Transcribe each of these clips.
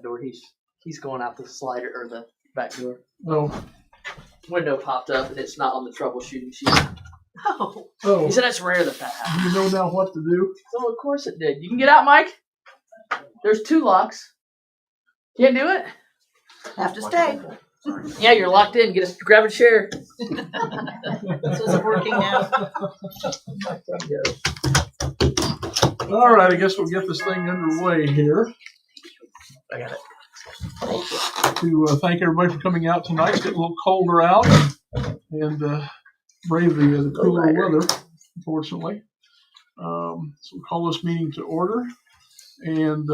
door. He's going out the slider or the back door. Oh. Window popped up and it's not on the troubleshooting sheet. Oh. He said that's rare that happens. You know now what to do? So of course it did. You can get out, Mike. There's 2 locks. Can't do it? Have to stay. Yeah, you're locked in. Grab a chair. So is it working now? All right, I guess we'll get this thing underway here. I got it. To thank everybody for coming out tonight. It's getting a little colder out, and brave the cooler weather, unfortunately. So we'll call this meeting to order, and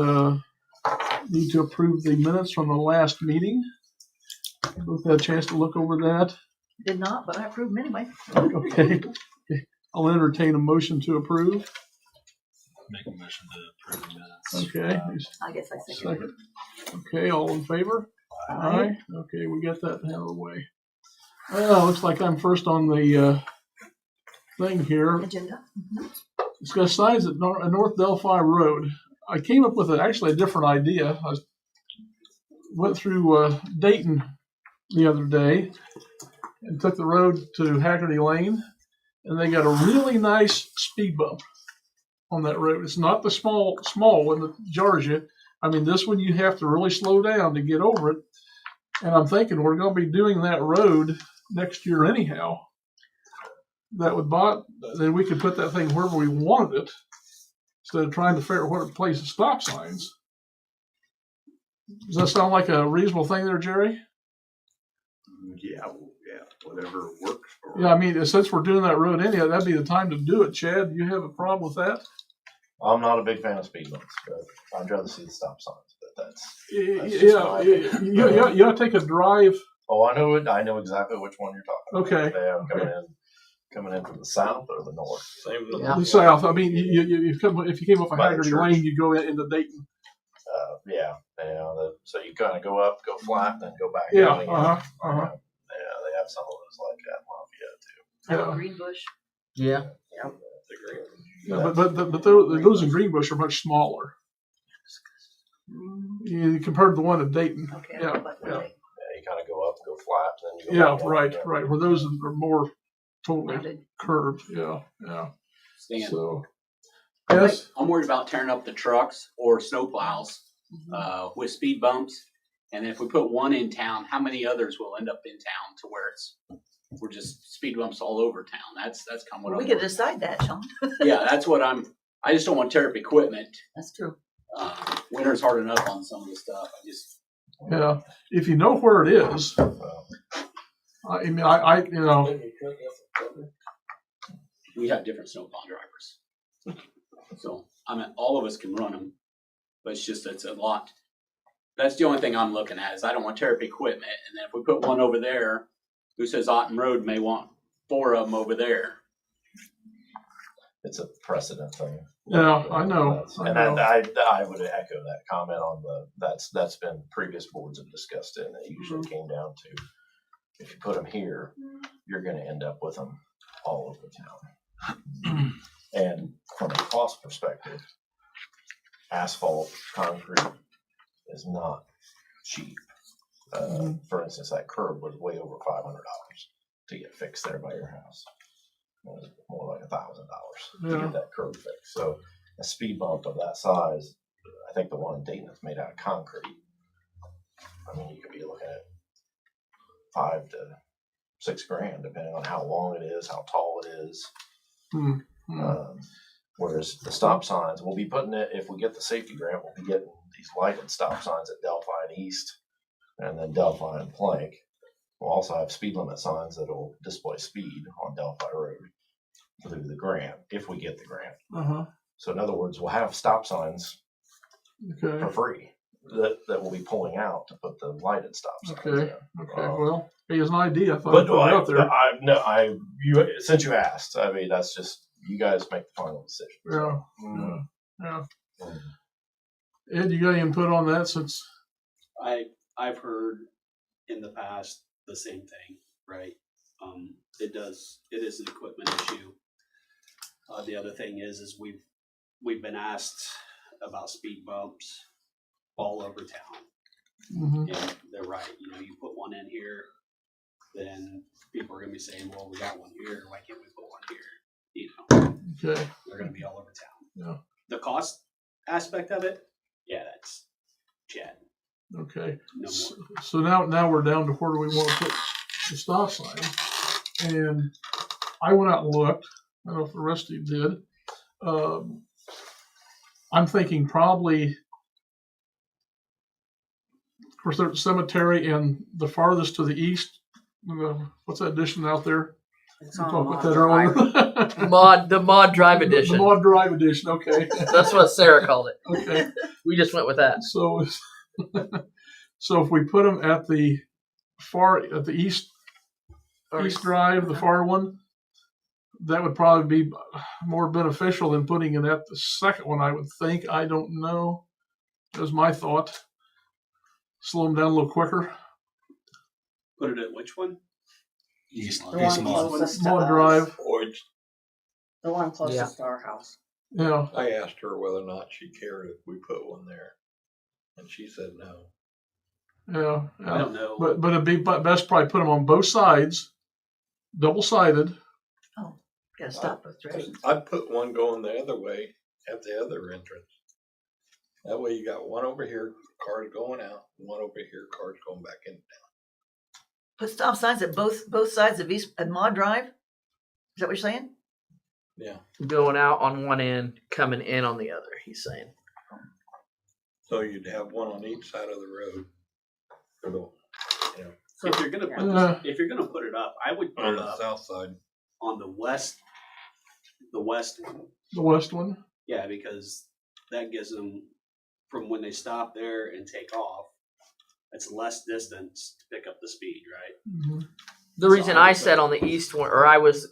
need to approve the minutes from the last meeting. Both had a chance to look over that. Did not, but I approved them anyway. Okay. I'll entertain a motion to approve. Make a motion to approve the minutes. Okay. I guess I second. Second. Okay, all in favor? Aye. Okay, we got that out of the way. Looks like I'm first on the thing here. Agenda. Discuss signs at North Delphi Road. I came up with actually a different idea. I went through Dayton the other day and took the road to Haggerty Lane, and they got a really nice speed bump on that road. It's not the small one that jars you. I mean, this one you have to really slow down to get over it. And I'm thinking we're going to be doing that road next year anyhow. That would then we could put that thing wherever we wanted it instead of trying to figure out where to place the stop signs. Does that sound like a reasonable thing there, Jerry? Yeah, whatever works for. Yeah, I mean, since we're doing that road anyhow, that'd be the time to do it. Chad, do you have a problem with that? I'm not a big fan of speed bumps, but I'd rather see the stop signs. But that's you ought to take a drive. Oh, I know it. I know exactly which one you're talking about. Okay. Coming in from the south or the north. Same with The south. I mean, if you came up a Haggerty Lane, you go into Dayton. So you kind of go up, go flat, then go back. Yeah. Down again. Uh-huh. Yeah, they have some of those like that in Lafayette too. Greenbush. Yeah. But those in Greenbush are much smaller. Compared to the one in Dayton. Okay. Yeah. You kind of go up, go flat, then you go back down. Right. Where those are more totally curved. Yeah. Stan, So, yes. I'm worried about tearing up the trucks or snowplows with speed bumps. And if we put one in town, how many others will end up in town to where we're just speed bumps all over town? That's kind of what We could decide that, Sean. Yeah, that's what I just don't want to tear up equipment. That's true. Winter's hard enough on some of the stuff. Yeah. If you know where it is, I mean, we have different snowplow drivers. So, all of us can run them, but it's a lot. That's the only thing I'm looking at is I don't want to tear up equipment. And then if we put one over there, who says Otten Road may want 4 of them over there? It's a precedent thing. Yeah, I know. And I would echo that comment on that's been previous boards have discussed it, and it usually came down to if you put them here, you're going to end up with them all over town. And from a cost perspective, asphalt, concrete is not cheap. For instance, that curb was way over $500 to get fixed there by your house. It was more like $1,000 to get that curb fixed. So a speed bump of that size, I think the one in Dayton is made out of concrete. I mean, you could be looking at $5,000 to $6,000, depending on how long it is, how tall it is. Whereas the stop signs, we'll be putting it, if we get the safety grant, we'll be getting these lighted stop signs at Delphi and East, and then Delphi and Plank. We'll also have speed limit signs that will display speed on Delphi Road through the grant, if we get the grant. So in other words, we'll have stop signs for free that we'll be pulling out to put the lighted stop signs in. Well, here's an idea. I thought I'd put it out there. Since you asked, I mean, that's just, you guys make the final decision. Yeah. Ed, you got any input on that since? I've heard in the past the same thing, right? It is an equipment issue. The other thing is we've been asked about speed bumps all over town. Mhm. And they're right, you know, you put one in here, then people are gonna be saying, well, we got one here, why can't we put one here? You know, Okay. they're gonna be all over town. Yeah. The cost aspect of it, yeah, that's Chad, Okay. no So, more. so now we're down to where do we want to put the stop sign? And I went out and looked. I don't know if the rest of you did. I'm thinking probably, of course, there's a cemetery and the farthest to the east. What's that addition out there? It's We on talked Mod about that earlier. The mod drive edition. The mod drive edition. Okay. That's what Sarah called it. Okay. We just went with that. So, so if we put them at the east drive, the far one, that would probably be more beneficial than putting it at the second one, I would think. I don't know. That was my thought. Slow them down a little quicker. Put it at which one? East, The one East Mod. closest to Mod us. drive. The one closest to our house. Yeah. I asked her whether or not she cared if we put one there, and she said no. Yeah. I don't know. But it'd be best probably put them on both sides, double-sided. Gotta stop both directions. I'd put one going the other way at the other entrance. That way you got one over here, cars going out, one over here, cars going back in. Put stop signs at both sides of East and Mod Drive? Is that what you're saying? Yeah. Going out on one end, coming in on the other, he's saying. So you'd have one on each side of the road. For the, you know, If you're gonna put Yeah. if you're gonna put it up, I would put on it the up south side. on the west one. The west one. Yeah, because that gives them from when they stop there and take off, it's less distance to pick up the speed, right? Mm-hmm. The reason I said on the east one, or I was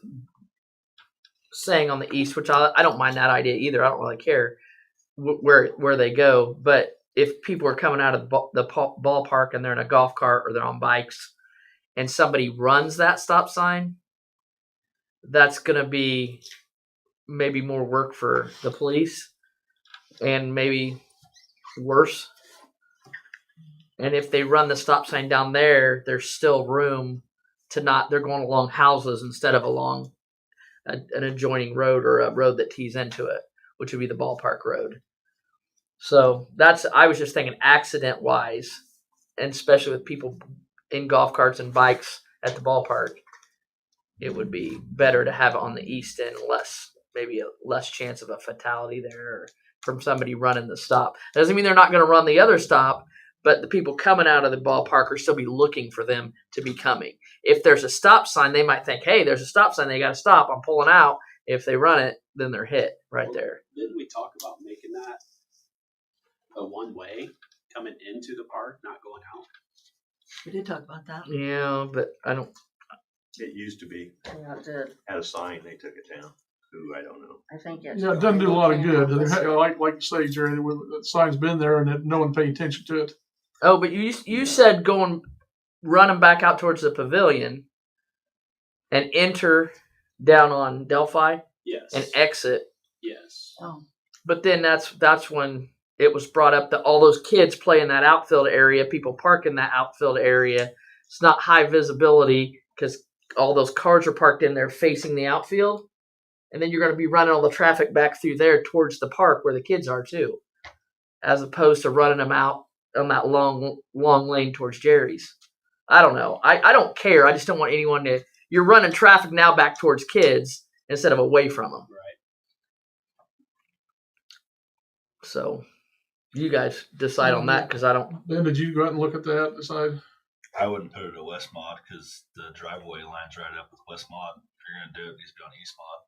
saying on the east, which I don't mind that idea either. I don't really care where they go. But if people are coming out of the ballpark and they're in a golf cart or they're on bikes and somebody runs that stop sign, that's going to be maybe more work for the police and maybe worse. And if they run the stop sign down there, there's still room to not, they're going along houses instead of along an adjoining road or a road that tees into it, which would be the ballpark road. So I was just thinking accident wise, and especially with people in golf carts and bikes at the ballpark, it would be better to have it on the east end, maybe a less chance of a fatality there or from somebody running the stop. Doesn't mean they're not going to run the other stop, but the people coming out of the ballpark are still be looking for them to be coming. If there's a stop sign, they might think, hey, there's a stop sign, they got to stop, I'm pulling out. If they run it, then they're hit right there. Didn't we talk about making that a one-way coming into the park, not going out? We did talk about that. Yeah, but I don't. It used to be. Yeah, it did. Had a sign, they took it down. Who, I don't know. I think it's. Yeah, it doesn't do a lot of good. Like you say, Jerry, that sign's been there and no one paid attention to it. Oh, but you said running back out towards the pavilion and enter down on Delphi Yes. and exit. Yes. Oh. But then that's when it was brought up that all those kids play in that outfield area, people park in that outfield area. It's not high visibility because all those cars are parked in there facing the outfield. And then you're going to be running all the traffic back through there towards the park where the kids are too, as opposed to running them out on that long lane towards Jerry's. I don't know. I don't care. I just don't want anyone to. You're running traffic now back towards kids instead of away from them. Right. So you guys decide on that because I don't. Ben, did you go out and look at that? Decide? I wouldn't put it at West Mod because the driveway lines right up with West Mod. If you're going to do it, it needs to be on East Mod.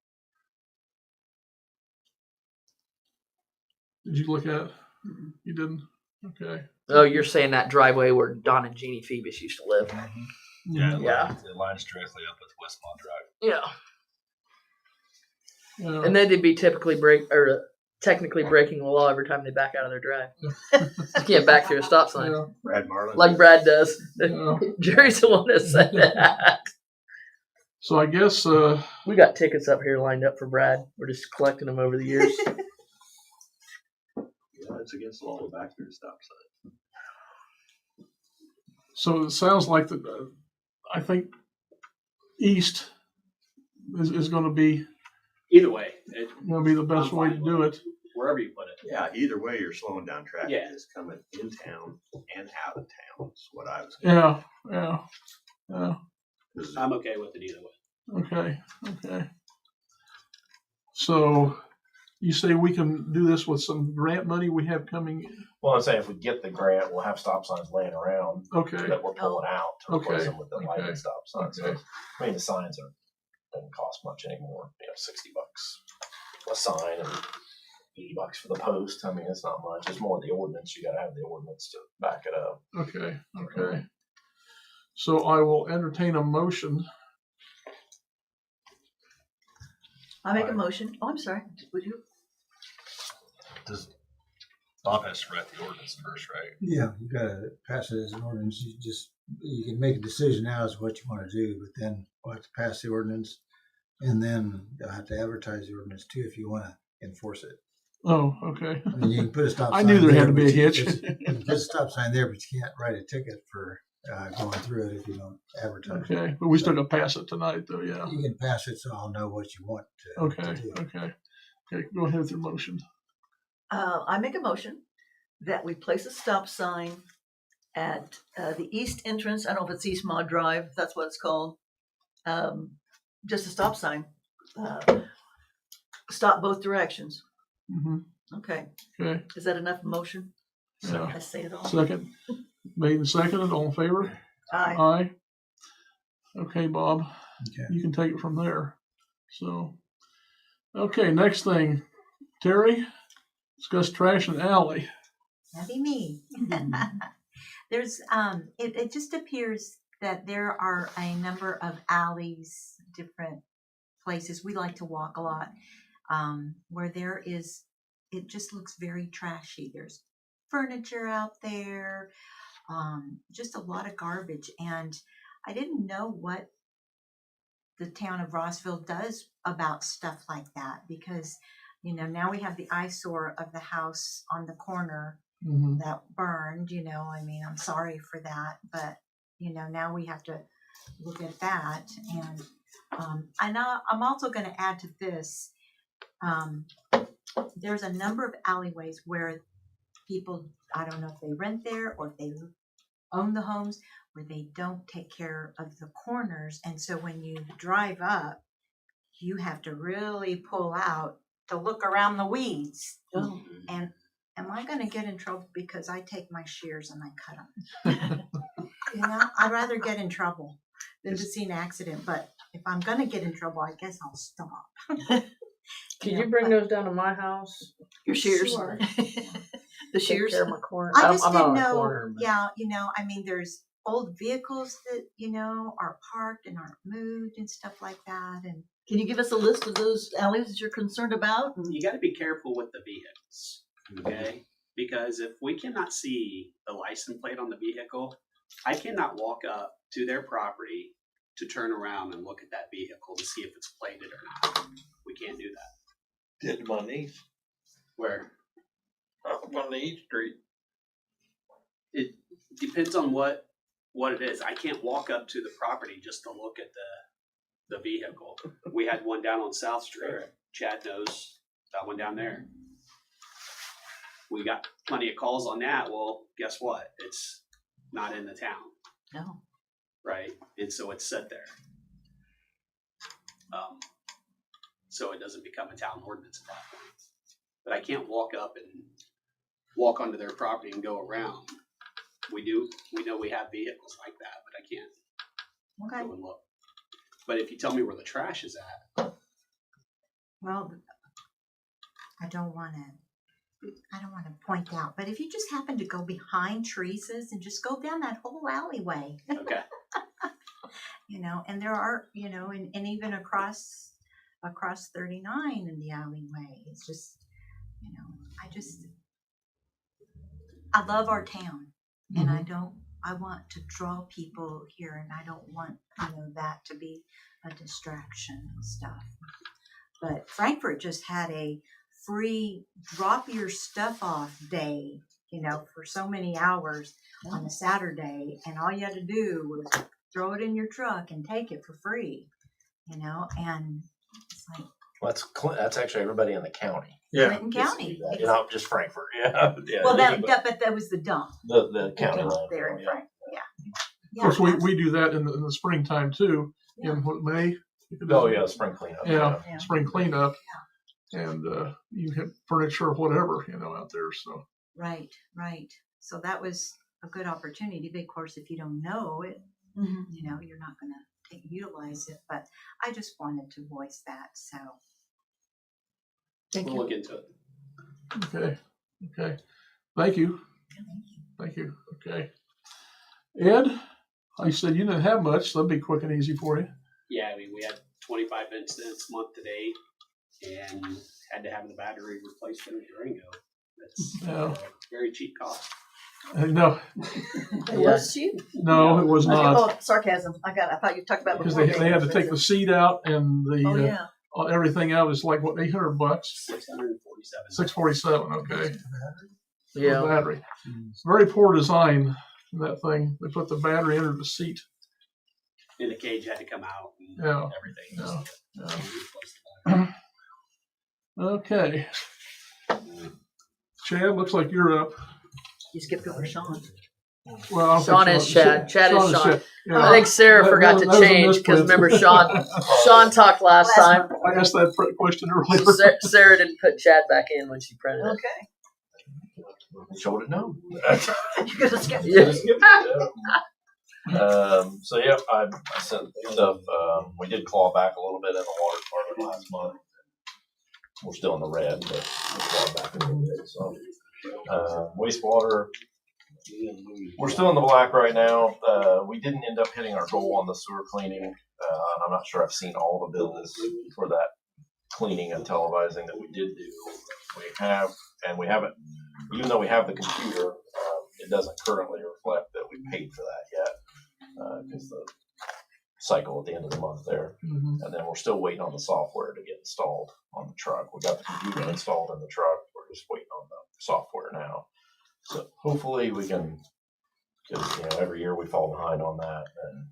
Did you look at it? You didn't? Okay. Oh, you're saying that driveway where Don and Jeannie Phoebus used to live. Yeah, Yeah. It lines directly up with West Mod Drive. Yeah. Yeah. And then they'd be technically breaking the law every time they back out of their drive. You can't back through a stop sign. Yeah. Brad Marlin. Like Brad does. Yeah. Jerry's the one that said that. So I guess We got tickets up here lined up for Brad. We're just collecting them over the years. Yeah, it's against the law to back through the stop sign. So it sounds like I think east is going to be Either way, the best I'm way fine to with do it. it. Wherever you put it. Yeah, either way, you're slowing down traffic. Yeah. It's coming in town and out of town. Is what I was. Yeah. 'Cause I'm okay with it either way. Okay. So you say we can do this with some grant money we have coming? Well, I'm saying if we get the grant, we'll have stop signs laying around Okay. that we're pulling out to replace Okay. them with the lighted Okay. stop signs. Okay. So, I mean, the signs don't cost much anymore. $60 a sign and $80 for the post. I mean, it's not much. It's more the ordinance. You got to have the ordinance to back it up. Okay. So I will entertain a motion. I make a motion. Oh, I'm sorry. Would you? Does Bob has to write the ordinance first, right? Yeah, you gotta pass it as an ordinance. You can make a decision now as what you want to do, but then we'll have to pass the ordinance, and then you'll have to advertise the ordinance too if you want to enforce it. Oh, okay. I mean, you can put a stop sign. I knew there had to be a but hitch. you can put a stop sign there, but you can't write a ticket for going through it if you don't advertise. Okay, but we still got to pass it tonight, though. Yeah. You can pass it, so I'll know what you want to Okay. do. Okay. Go ahead with your motion. I make a motion that we place a stop sign at the east entrance. I don't know if it's East Maud Drive. That's what it's called. Just a stop sign. Stop both directions. Mm-hmm. Okay. Okay. Is that enough motion? Yeah. I say it all. Second. Made and seconded. All in favor? Aye. Aye. Okay, Bob. Okay. You can take it from there. So, okay, next thing. Terry, discuss trash and alley. That'd be me. There's it just appears that there are a number of alleys, different places we like to walk a lot, where it just looks very trashy. There's furniture out there, just a lot of garbage, and I didn't know what the town of Rossville does about stuff like that, because now we have the eyesore of the house on the corner Mm-hmm. that burned. I mean, I'm sorry for that, but now we have to look at that. And I'm also going to add to this. There's a number of alleyways where people, I don't know if they rent there or if they own the homes, where they don't take care of the corners, and so when you drive up, you have to really pull out to look around the weeds. Oh. And am I going to get in trouble because I take my shears and I cut them? I'd rather get in trouble than to see an accident. But if I'm going to get in trouble, I guess I'll stop. Could you bring those down to my house? Your shears. Sure. The Take shears. care of my corner. I just I'm not didn't on a know. corner, but- Yeah, I mean, there's old vehicles that are parked and aren't moved and stuff like that. And Can you give us a list of those alleys that you're concerned about? You got to be careful with the vehicles, okay? Because if we cannot see the license plate on the vehicle, I cannot walk up to their property to turn around and look at that vehicle to see if it's plated or not. We can't do that. Did them on East, Where up on the East Street. it depends on what it is. I can't walk up to the property just to look at the vehicle. We had one down on South Street. Chad knows that one down there. We got plenty of calls on that. Well, guess what? It's not in the town, No. right? And so it's set there. So it doesn't become a town ordinance at that point. But I can't walk up and walk onto their property and go around. We know we have vehicles like that, but I can't go and look. But if you tell me where the trash is at, well, I don't want to point out, but if you just happen to go behind Teresa's and just go down that whole alleyway, okay. And there are, and even across 39 in the alleyway, it's just, I love our town, and I want to draw people here, and I don't want, that to be a distraction and stuff. But Frankfurt just had a free drop your stuff off day for so many hours on a Saturday, and all you had to do was throw it in your truck and take it for free, and it's like That's actually everybody in the county. Clinton County. Not just Frankfurt. Yeah. Well, but that was the dump. The county line. There in Frank. Of course, we do that in the springtime too. In May. Oh yeah, spring cleanup. Yeah, spring cleanup, and you can have furniture or whatever out there. So right. So that was a good opportunity. But of course, if you don't know it, you're not going to utilize it. But I just wanted to voice that. So We'll look into it. Okay. Thank you. Okay. Ed, I said you didn't have much. So that'd be quick and easy for you. Yeah, I mean, we had 25 incidents a month today, and had to have the battery replaced in a Durango. That's very cheap cost. No. It was cheap. No, it was not. Oh, sarcasm. I thought you talked about Because before. they had to take the seat out and the everything out is like what, $800? $647. $647. Okay. Yeah. The battery. Very poor design in that thing. They put the battery under the seat. And the cage had to come out and everything. Okay. Chad, looks like you're up. You skipped over Sean. Well, I don't Sean think is Chad. Chad is Sean. Chad. Yeah. I think Sarah That forgot was to a change because misprint. remember Sean talked last time. I asked that question earlier. Sarah didn't put Chad back in when she printed it. Okay. Should have known. You could have skipped. Yeah. So yeah, I sent stuff. We did claw back a little bit in the water department last month. We're still in the red, but we clawed back a little bit. So wastewater, we're still in the black right now. We didn't end up hitting our goal on the sewer cleaning. I'm not sure I've seen all the bills for that cleaning and televising that we did do. We haven't, even though we have the computer, it doesn't currently reflect that we paid for that yet, because the cycle at the end of the month there. Mm-hmm. And then we're still waiting on the software to get installed on the truck. We got the computer installed in the truck. We're just waiting on the software now. So hopefully we can, because every year we fall behind on that, and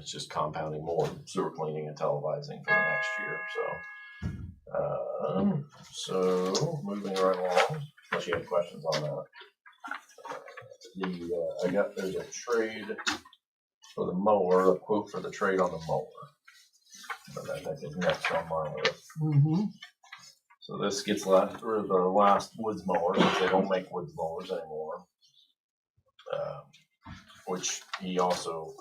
it's just compounding more sewer cleaning and televising for the next year. So moving right along, unless you have questions on that. There's a trade for the mower, a quote for the trade on the mower. But I think is next on my list. Mm-hmm. So this gets the last woods mower, because they don't make woods mowers anymore. Which he also,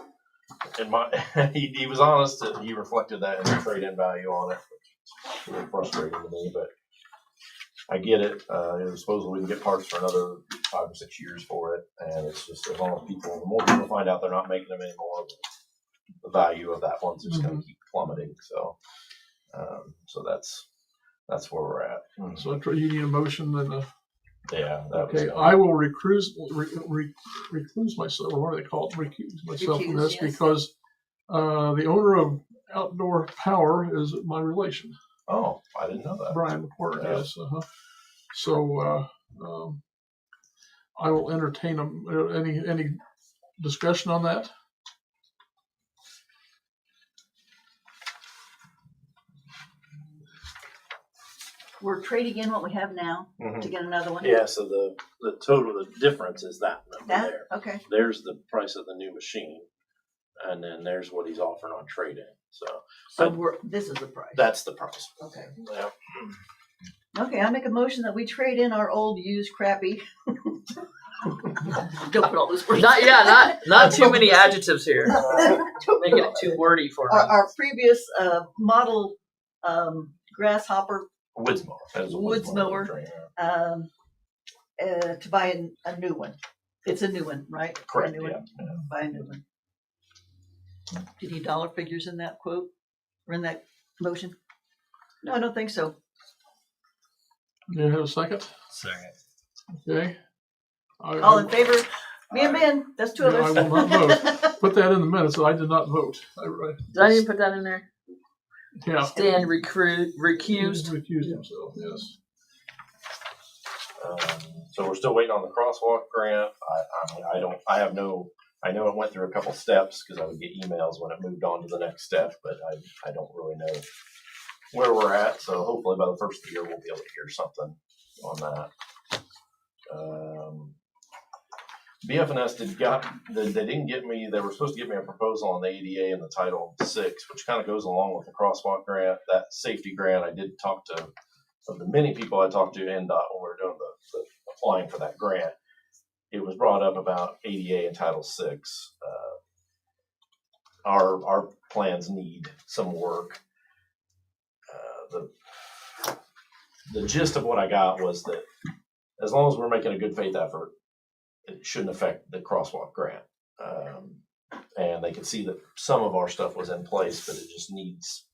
he was honest that he reflected that in the trade-in value on it, which is really frustrating to me, but I get it. Supposedly we can get parts for another 5 or 6 years for it, and it's just as long as the more people find out they're not making them anymore, the value of that one's just going to keep plummeting. So, so that's where we're at. So you need a motion and okay. I will recluse myself, or what do they call it? Recuse myself from this, yes. because the owner of Outdoor Power is my relation. Oh, I didn't know that. Brian McCord, yes. So I will entertain any discussion on that. We're trading in what we have now to get another one. Yeah, so the total, the difference is that number there. Okay. There's the price of the new machine, and then there's what he's offering on trade-in. So this is the price. That's the price. Okay. Yeah. Okay, I make a motion that we trade in our old used crappy. Don't put all those words. Not too many adjectives here. Making it too wordy for me. Our previous model grasshopper Woods mower. That is a woods mower trade-in. to buy a new one. It's a new one, right? Correct. A new one. Yeah. Buy a new one. Do you need dollar figures in that quote or in that motion? No, I don't think so. Do you have a second? Second. Okay. All in favor? Me and Ben. That's two of us. I will not vote. Put that in the minutes. I did not vote. Did I even put that in there? Yeah. Stan recused. Recused himself. Yes. So we're still waiting on the crosswalk grant. I know it went through a couple steps because I would get emails when it moved on to the next step, but I don't really know where we're at. So hopefully by the first of the year, we'll be able to hear something on that. BFNS they didn't get me, they were supposed to give me a proposal on the ADA and the Title VI, which kind of goes along with the crosswalk grant. That safety grant, I did talk to, of the many people I talked to in DOT when we were doing the applying for that grant, it was brought up about ADA and Title VI. Our plans need some work. The gist of what I got was that as long as we're making a good faith effort, it shouldn't affect the crosswalk grant. And they could see that some of our stuff was in place, but it just needs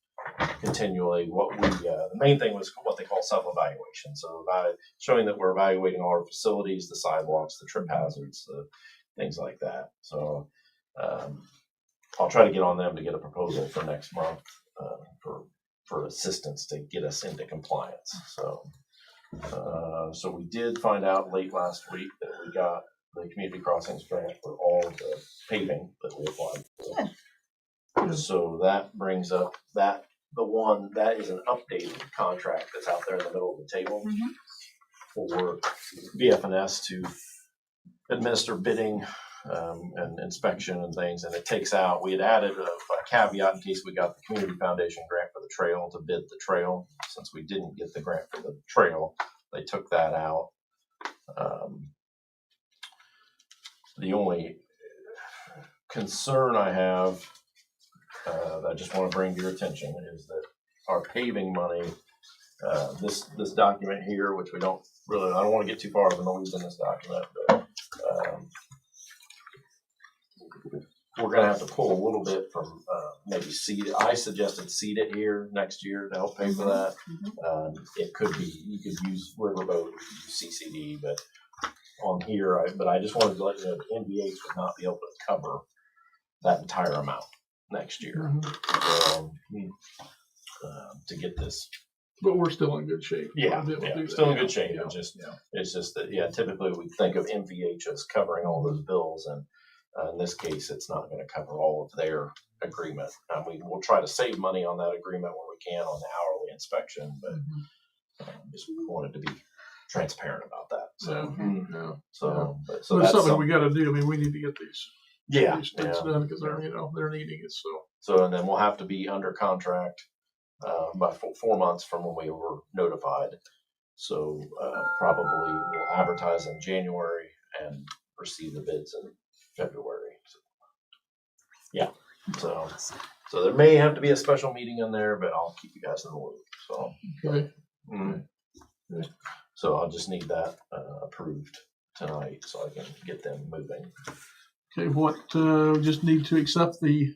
continually the main thing was what they call self-evaluation. So by showing that we're evaluating all our facilities, the sidewalks, the trip hazards, the things like that. So I'll try to get on them to get a proposal for next month for assistance to get us into compliance. So we did find out late last week that we got the community crossings grant for all the paving that we applied for. Yeah. So that brings up that is an updated contract that's out there in the middle of the table for BFNS to administer bidding and inspection and things. And it takes out, we had added a caveat in case we got the Community Foundation grant for the trail to bid the trail. Since we didn't get the grant for the trail, they took that out. The only concern I have that I just want to bring to your attention is that our paving money, this document here, which I don't want to get too far in the weeds in this document, but we're going to have to pull a little bit from maybe seed. I suggested seed it here next year to help pay for that. It could be, you could use Riverboat, use CCD, but on here, but I just wanted to let you know the NVH would not be able to cover that entire amount next year to get this. But we're still in good shape. Yeah, still in good shape. It's just that, typically we think of MVH as covering all those bills, and in this case, it's not going to cover all of their agreement. We'll try to save money on that agreement when we can on the hourly inspection, but just wanted to be transparent about that. So it's something we got to do. I mean, we need to get these. These things done because they're needing it. So and then we'll have to be under contract by 4 months from when we were notified. So probably we'll advertise in January and receive the bids in February. So there may have to be a special meeting in there, but I'll keep you guys in the loop. So Okay. So I'll just need that approved tonight so I can get them moving. Okay, what just need to accept the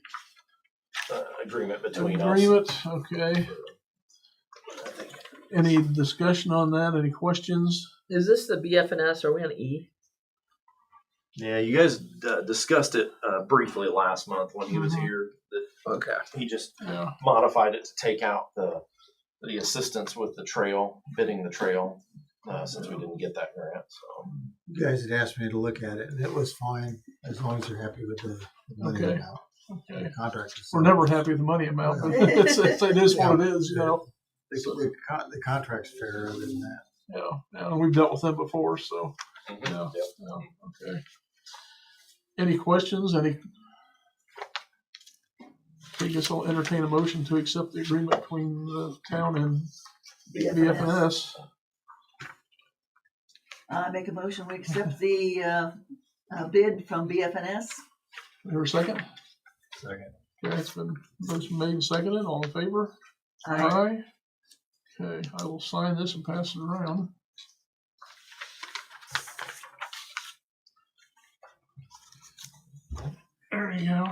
agreement between us. Okay. Any discussion on that? Any questions? Is this the BFNS? Are we on E? Yeah, you guys discussed it briefly last month when he was here. He just modified it to take out the assistance with the trail, bidding the trail, since we didn't get that grant. So you guys had asked me to look at it, and it was fine as long as you're happy with the money amount. Okay. The contract. We're never happy with the money amount, but it is what it is, The contract's fair other than that. Yeah, we've dealt with them before, so. Okay. Any questions? I guess I'll entertain a motion to accept the agreement between the town and BFNS. I make a motion, we accept the bid from BFNS. Have a second? Second. Okay, it's been motion made and seconded. All in favor? Aye. Okay, I will sign this and pass it around. There you go.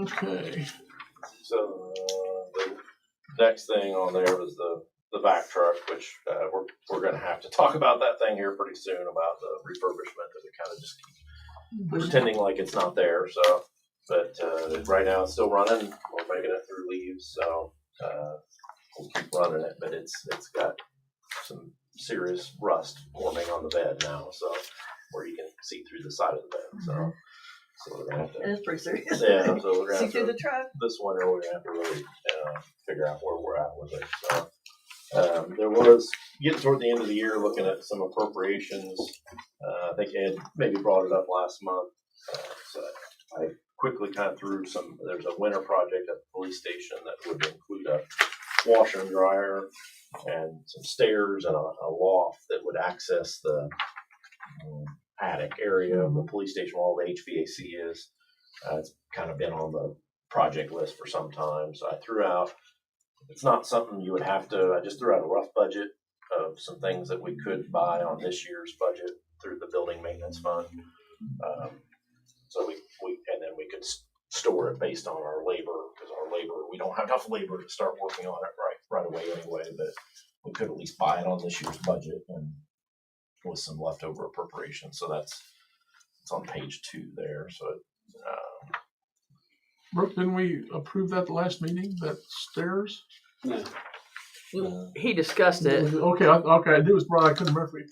Okay. So the next thing on there was the vac truck, which we're going to have to talk about that thing here pretty soon about the refurbishment that we kind of just keep pretending like it's not there. So, but right now it's still running. We're making it through leaves, so we'll keep running it. But it's got some serious rust forming on the bed now, so where you can see through the side of the bed. So we're gonna have It to. is pretty serious. Yeah, so we're gonna See have through to. the truck. This winter, we're gonna have to really figure out where we're at with it. So there was getting toward the end of the year, looking at some appropriations. I think Ed maybe brought it up last month. So I quickly kind of threw some. There's a winter project at the police station that would include a washer and dryer and some stairs and a loft that would access the attic area of the police station where all the HVAC is. It's kind of been on the project list for some time, so I threw out. It's not something you would have to. I just threw out a rough budget of some things that we could buy on this year's budget through the building maintenance fund. So we and then we could store it based on our labor, because our labor, we don't have enough labor to start working on it right away anyway, but we could at least buy it on this year's budget and with some leftover appropriation. So it's on page 2 there. So Brooke, didn't we approve that the last meeting, that stairs? No. He discussed it. Okay, I knew it was brought, I couldn't remember if we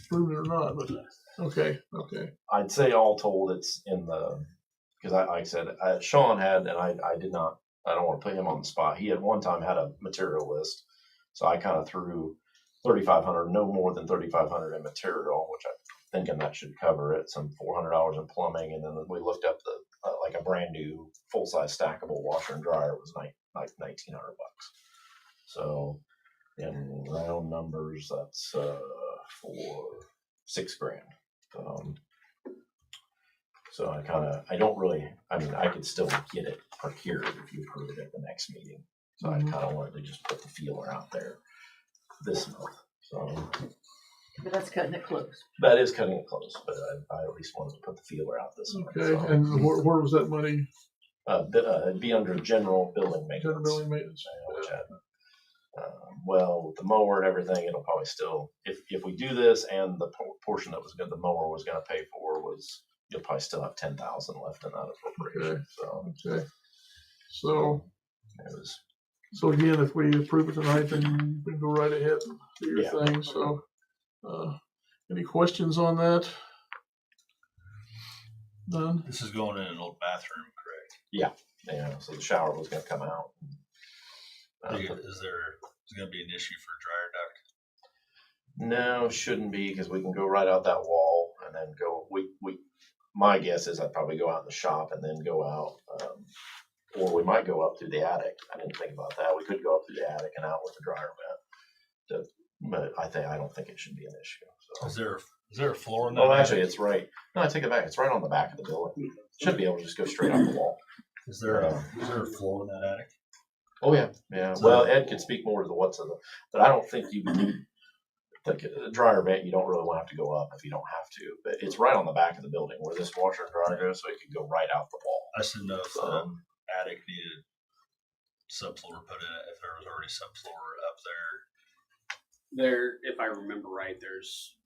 approved it or not, but, okay. I'd say all told it's in the, because like I said, Sean had, and I don't want to put him on the spot. He at one time had a material list. So I kind of threw 3,500, no more than 3,500 in material, which I'm thinking that should cover it. Some $400 in plumbing, and then we looked up the like a brand new full size stackable washer and dryer was like $1,900. So in round numbers, that's for $6,000. So I don't really. I mean, I could still get it procured if you approve it at the next meeting. So I kind of wanted to just put the feeler out there this month. So But that's cutting it close. that is cutting it close, but I at least wanted to put the feeler out this month. Okay, So, and where was that money? it'd be under general building maintenance. General building maintenance. Which well, with the mower and everything, it'll probably still, if we do this and the portion that the mower was going to pay for was, you'll probably still have 10,000 left in that appropriation. Okay. So it was. So again, if we approve it tonight, then we can go right ahead and do your Yeah. thing. So, any questions on that? None? This is going in an old bathroom, correct? Yeah, so the shower was going to come out. Is there going to be an issue for dryer duct? No, shouldn't be, because we can go right out that wall and then go. My guess is I'd probably go out in the shop and then go out, or we might go up through the attic. I didn't think about that. We could go up through the attic and out with the dryer vent. But I don't think it should be an issue. So. Is there a floor in that? Oh, actually, it's right. No, I take it back. It's right on the back of the building. Should be able to just go straight out the wall. Is there a floor in that attic? Oh yeah. Well, Ed could speak more to the what's of the, but I don't think you need the dryer vent. You don't really want to have to go up if you don't have to. But it's right on the back of the building where this washer and dryer goes, so it could go right out the wall. I just didn't know if the attic needed subfloor put in it, if there was already subfloor up there. There, if I remember right, there's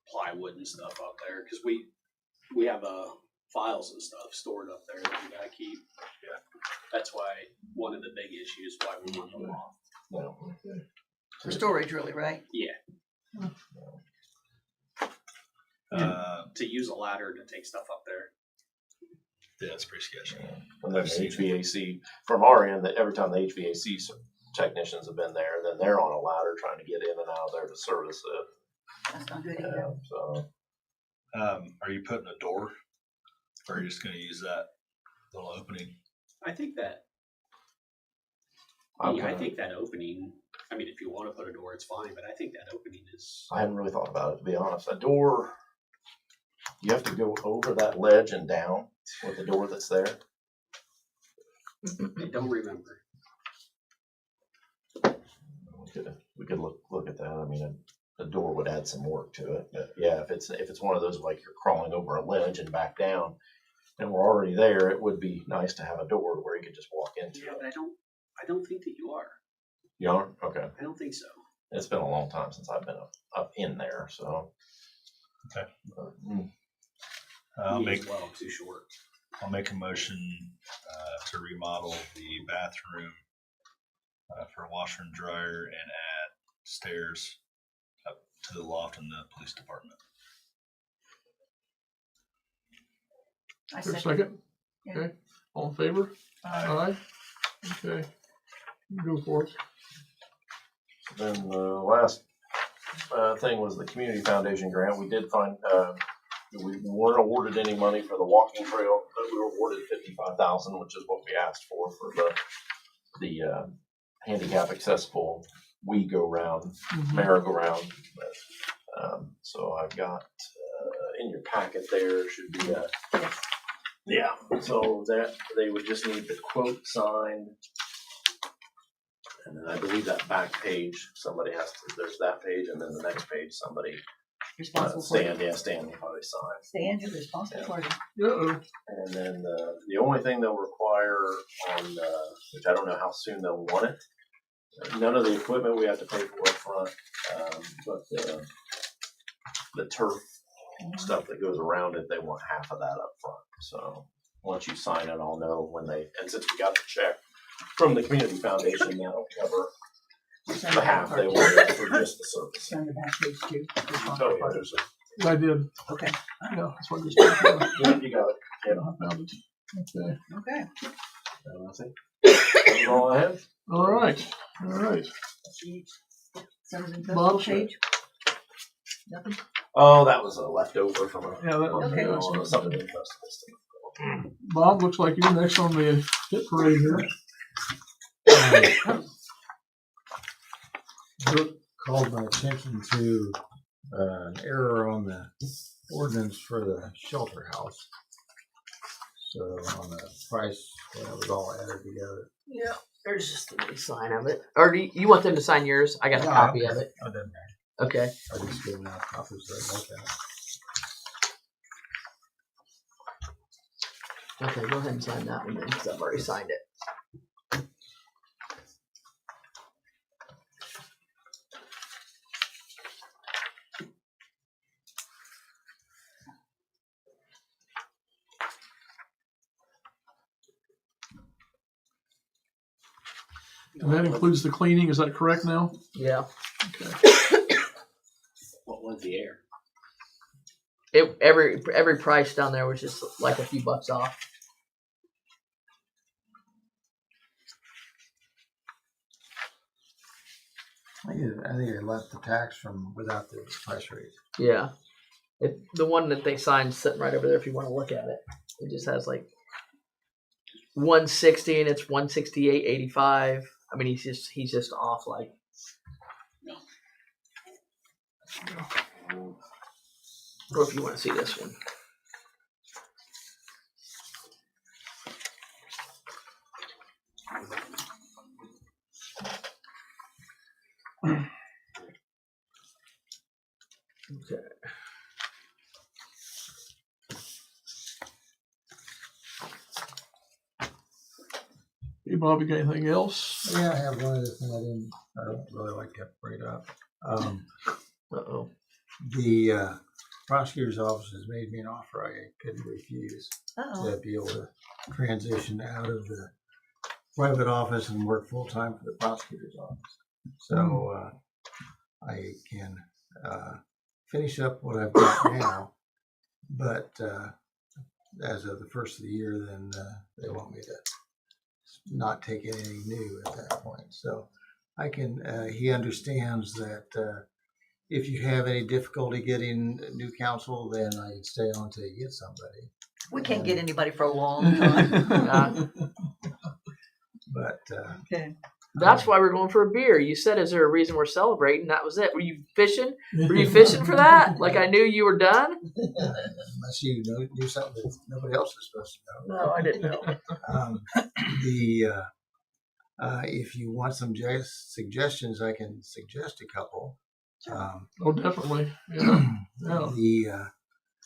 plywood and stuff up there because we have files and stuff stored up there that we gotta keep. Yeah, that's why one of the big issues why we want them off. No. For storage, really, right? Yeah. To use a ladder to take stuff up there. Yeah, it's pretty sketchy. And then the HVAC from our end, that every time the HVAC technicians have been there, then they're on a ladder trying to get in and out of there to service it. That's not good either. So, are you putting a door, or are you just going to use that little opening? I think that. I think that opening. I mean, if you want to put a door, it's fine. But I think that opening is. I hadn't really thought about it, to be honest. A door, you have to go over that ledge and down with the door that's there. I don't remember. We could look at that. I mean, a door would add some work to it. But yeah, if it's one of those like you're crawling over a ledge and back down, and we're already there, it would be nice to have a door where you could just walk into. Yeah, but I don't think that you are. You are? Okay. I don't think so. It's been a long time since I've been up in there, so. Okay. Too short. I'll make a motion to remodel the bathroom for a washer and dryer and add stairs up to the loft in the police department. I Is there a second. second? Yeah. Okay, all in favor? Aye. Okay, you go for it. Then the last thing was the community foundation grant. We did find we weren't awarded any money for the walking trail, but we were awarded $55,000, which is what we asked for the handicap accessible go round, merry-go-round. So I've got in your packet there should be a yeah. So that they would just need the quote signed. And then I believe that back page, somebody has to, there's that page, and then the next page, somebody, Responsible for it. Stan will probably sign. Stan is responsible for it. Uh-oh. And then the only thing they'll require on, which I don't know how soon they'll want it, none of the equipment we have to pay for up front, but the turf stuff that goes around it, they want half of that up front. So once you sign it, I'll know when they, and since we got the check from the community foundation, that'll cover the half they wanted for just the service. Sign the back page too. Oh, yeah, there's a, I did. Okay. Yeah, that's what I just talked about. yeah, you got it. Yeah, I found it. Okay. Okay. I think that's all I have. All right. All right. Citizen Bob, festival page. Nothing. Oh, that was a leftover from a Yeah, that was Okay. something festival. Bob, looks like you're next on the hit parade here. Brooke called my attention to an error on the ordinance for the shelter house. So on the price, when it was all added together. Yeah, there's just the sign of it. Or do you want them to sign yours? I got a copy of it. I didn't matter. Okay. I just gave them out copies so they look at it. Okay, go ahead and sign that one then, because I've already signed it. And that includes the cleaning. Is that correct now? Yeah. What was the air? Every price down there was just like a few bucks off. I think I left the tax from without the price raise. Yeah. The one that they signed sitting right over there if you want to look at it. It just has like 160 and it's 168.85. I mean he's just off like or if you want to see this one. Okay. Hey, Bob, you got anything else? Yeah, I have one other thing I don't really like to bring it up. Uh-oh. The prosecutor's office has made me an offer I couldn't refuse to be able to transition out of the private office and work full time for the prosecutor's office. So I can finish up what I've got now, but as of the first of the year, then they want me to not take anything new at that point. So I can, he understands that if you have any difficulty getting new counsel, then I can stay on until you get somebody. We can't get anybody for a long time. But Okay. That's why we're going for a beer. You said, is there a reason we're celebrating? That was it. Were you fishing? Were you fishing for that? Like I knew you were done? unless you knew something that nobody else is supposed to know. No, I didn't know. If you want some suggestions, I can suggest a couple. Oh, definitely. Yeah. Yeah.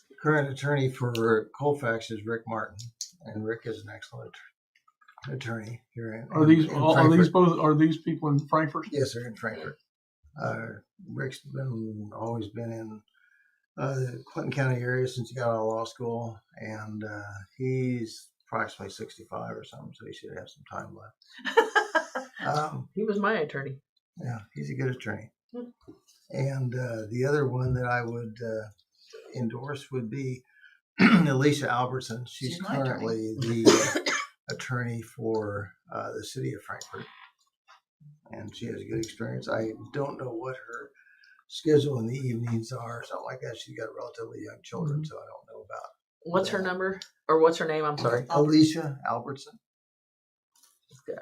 The current attorney for Colfax is Rick Martin, and Rick is an excellent attorney here in Are these Frankfurt. are these people in Frankfurt? Yes, they're in Frankfurt. Rick's always been in the Clinton County area since he got out of law school, and he's approximately 65 or something, so he should have some time left. He was my attorney. Yeah, he's a good attorney. And the other one that I would endorse would be Alicia Albertson. She's She's my attorney. currently the attorney for the city of Frankfurt, and she has a good experience. I don't know what her schedule in the evenings are, something like that. She's got relatively young children, so I don't know about. What's her number or what's her name? I'm sorry. Alicia Albertson. Okay.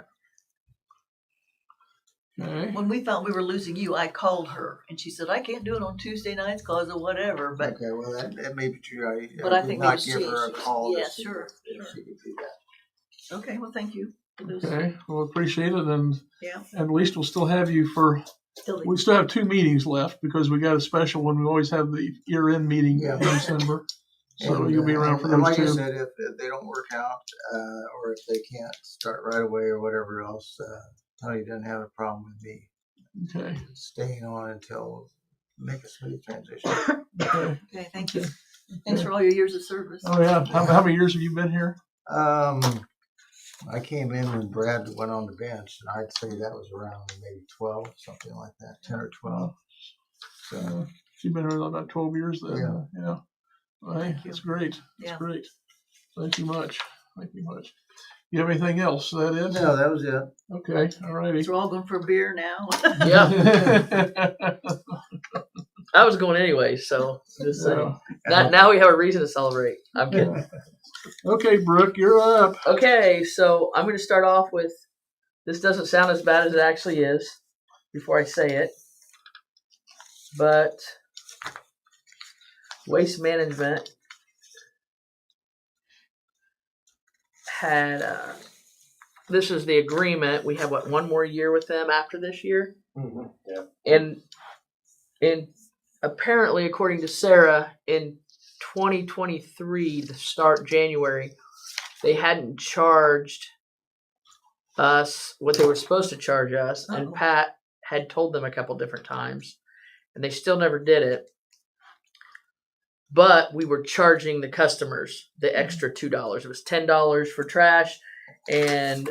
When we thought we were losing you, I called her and she said, I can't do it on Tuesday nights because of whatever, but Okay, well that may be true. But I would think not maybe give she- her a call. yeah, to see sure, if sure. she could do that. okay, well, thank you. for those. Okay. Well, appreciate it, and Yeah. at least we'll still have you for. Still We still have 2 meetings left because we got a special one. We always have the year-end meeting Yeah. in December, so And, you'll be around for and those like I 2. said, if they don't work out, or if they can't start right away or whatever else, Tony doesn't have a problem with me Okay. staying on until make a smooth transition. Okay. Okay, thank you. Thanks for all your years of service. Oh yeah. How many years have you been here? I came in when Brad went on the bench, and I'd say that was around maybe 12, something like that, 10 or 12. So You've been here about 12 years then. Yeah. Yeah. Well, hey, Thank you. that's great. That's Yeah. great. Thank you much. Thank you much. You have anything else? Is that it? no, that was it. Okay. All righty. So we're all going for a beer now. Yeah, I was going anyway, so just saying. So, Now we have a reason to celebrate. I'm kidding. okay, Brooke, you're up. Okay, so I'm going to start off with this doesn't sound as bad as it actually is before I say it. But Waste Management had this is the agreement. We have one more year with them after this year. Yeah. And apparently, according to Sarah, in 2023, to start January, they hadn't charged us what they were supposed to charge us, and Uh-oh. Pat had told them a couple different times, and they still never did it. But we were charging the customers the extra $2. It was $10 for trash, and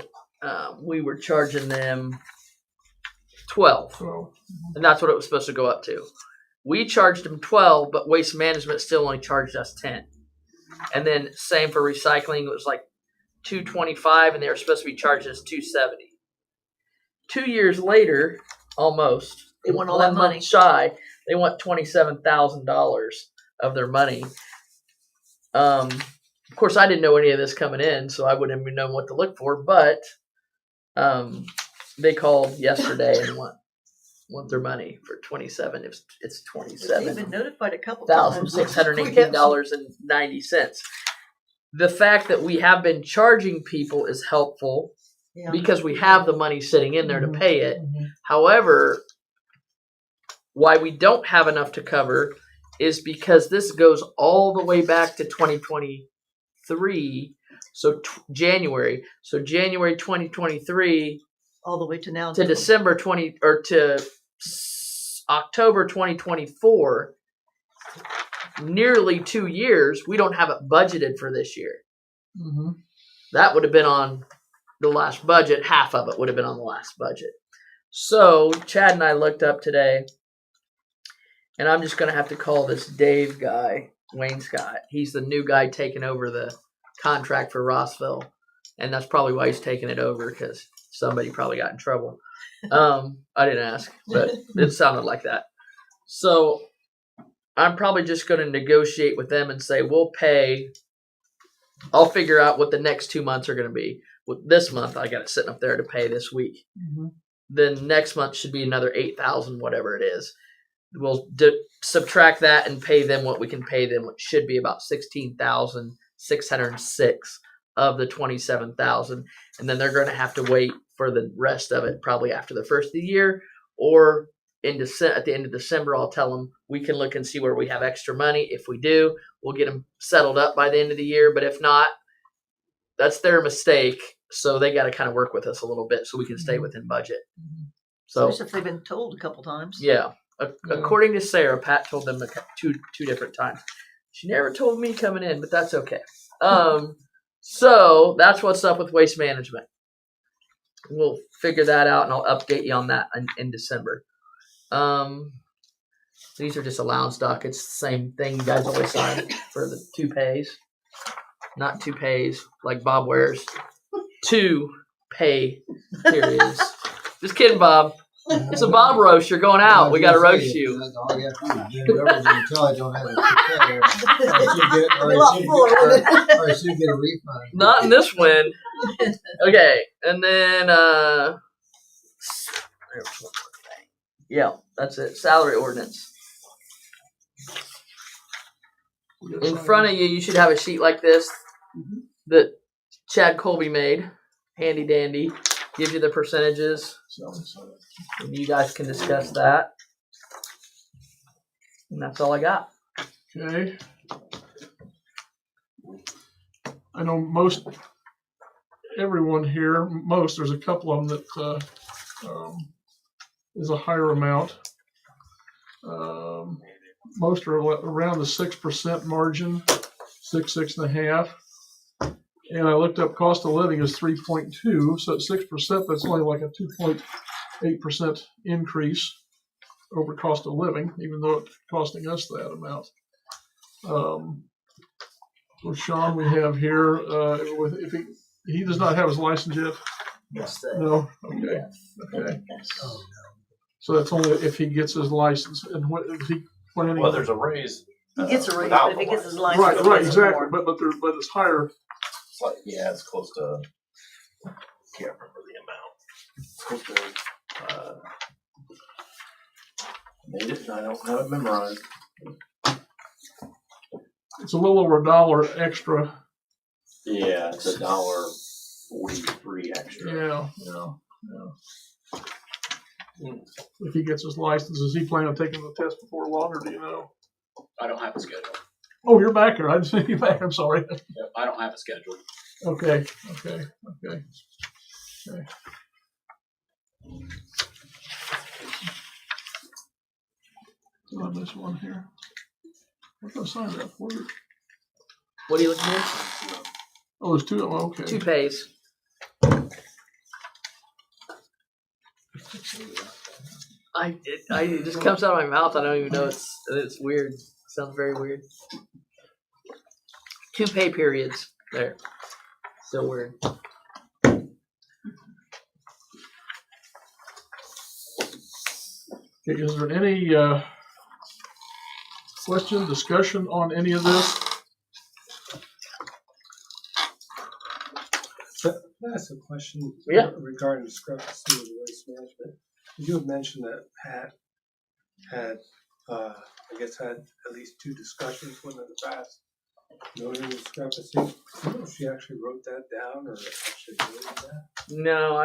we were charging them $12, So, and that's what it was supposed to go up to. We charged them $12, but Waste Management still only charged us $10. And then same for recycling, it was like $225, and they were supposed to be charging us $270. 2 years later, almost, They want all 1 that month money. shy, they want $27,000 of their money. Of course, I didn't know any of this coming in, so I wouldn't even know what to look for. But they called yesterday and want their money for 27. It's They've been notified a couple times. $27,618.90. The fact that we have been charging people is helpful Yeah. because we have the money sitting in there to Mhm. pay it. Mhm. However, why we don't have enough to cover is because this goes all the way back to 2023. So January. So January 2023 All the way to now. to December 20 or to October 2024. Nearly 2 years. We don't have it budgeted for this year. Mhm. That would have been on the last budget. Half of it would have been on the last budget. So Chad and I looked up today, and I'm just going to have to call this Dave guy, Wayne Scott. He's the new guy taking over the contract for Rossville, and that's probably why he's taking it over, because somebody probably got in trouble. I didn't ask, but it sounded like that. So I'm probably just going to negotiate with them and say, we'll pay. I'll figure out what the next 2 months are going to be. With this month, I got it sitting up there to pay this week. Mhm. Then next month should be another 8,000, whatever it is. We'll subtract that and pay them what we can pay them, which should be about 16,606 of the 27,000. And then they're going to have to wait for the rest of it, probably after the first of the year, or at the end of December. I'll tell them we can look and see where we have extra money. If we do, we'll get them settled up by the end of the year. But if not, that's their mistake. So they got to kind of work with us a little bit so we can stay within budget. So Especially if they've been told a couple times. yeah, according to Sarah, Pat told them two different times. She never told me coming in, but that's okay. So that's what's up with Waste Management. We'll figure that out, and I'll update you on that in December. These are just allowance dockets. Same thing you guys always sign for the 2 pays. Not 2 pays like Bob wears. 2 pay periods. Just kidding, Bob. It's a Bob roast. You're going out. We got to roast you. That's all you have to do. Bend over until I don't have a ticket, or I should get a refund. Not in this win. Okay, and then yeah, that's it. Salary ordinance. In front of you, you should have a sheet like this that Chad Colby made. Handy dandy. Gives you the percentages. And you guys can discuss that. And that's all I got. Okay. I know everyone here, there's a couple of them that is a higher amount. Most are around the 6% margin, 6.5. And I looked up cost of living is 3.2, so at 6%, that's only like a 2.8% increase over cost of living, even though it's costing us that amount. So Sean, we have here, if he does not have his license yet. Yes. No. Okay. Okay. So that's only if he gets his license, and Well, there's a raise. He gets a raise, without but if he the gets his license. license. right, he gets exactly. more. But it's higher. It's like, yeah, it's close to. Can't remember the amount. It's close to. Made it, and I don't have it memorized. It's a little over $1 extra. Yeah, it's $1.43 extra. Yeah. If he gets his license, is he planning on taking the test before long, or do you know? I don't have a schedule. Oh, you're back here. I didn't see you back. I'm sorry. Yep, I don't have a schedule. Okay. On this one here. What can I sign that for? What are you looking for? Oh, there's 2 of them. Okay. 2 pays. It just comes out of my mouth. I don't even know. It's weird. It sounds very weird. 2 pay periods there. Still weird. Okay, is there any question, discussion on any of this? That's a question regarding discrepancy with waste management. You had mentioned that Pat had, I guess, had at least 2 discussions with in the past, noting discrepancy. I don't know if she actually wrote that down or actually did that. No,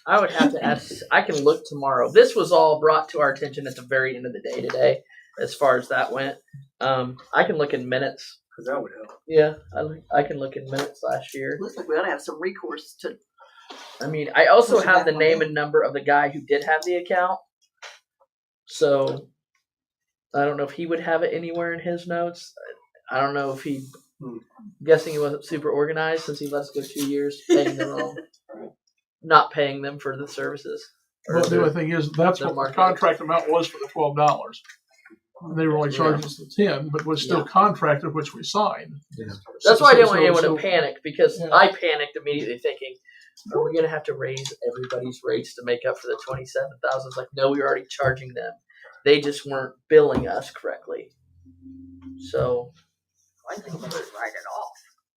I would have to ask. I can look tomorrow. This was all brought to our attention at the very end of the day today, as far as that went. I can look in minutes. Because that would help. Yeah, I can look in minutes last year. Looks like we ought to have some recourse to. I mean, I also Push it have back the one name day. and number of the guy who did have the account. So I don't know if he would have it anywhere in his notes. I don't know if he. Guessing he wasn't super organized since he let us go 2 years paying them all, not paying them for the services. Well, the other thing is, that's what the contract amount was for the $12. And they were only charging us the 10, but was still contracted, which we signed. Yeah. That's why I didn't want So- anyone so- to panic, because Yeah. I panicked immediately thinking, are we going to have to raise everybody's rates to make up for the $27,000? It's like, no, we were already charging them. They just weren't billing us correctly. So I think we would write it off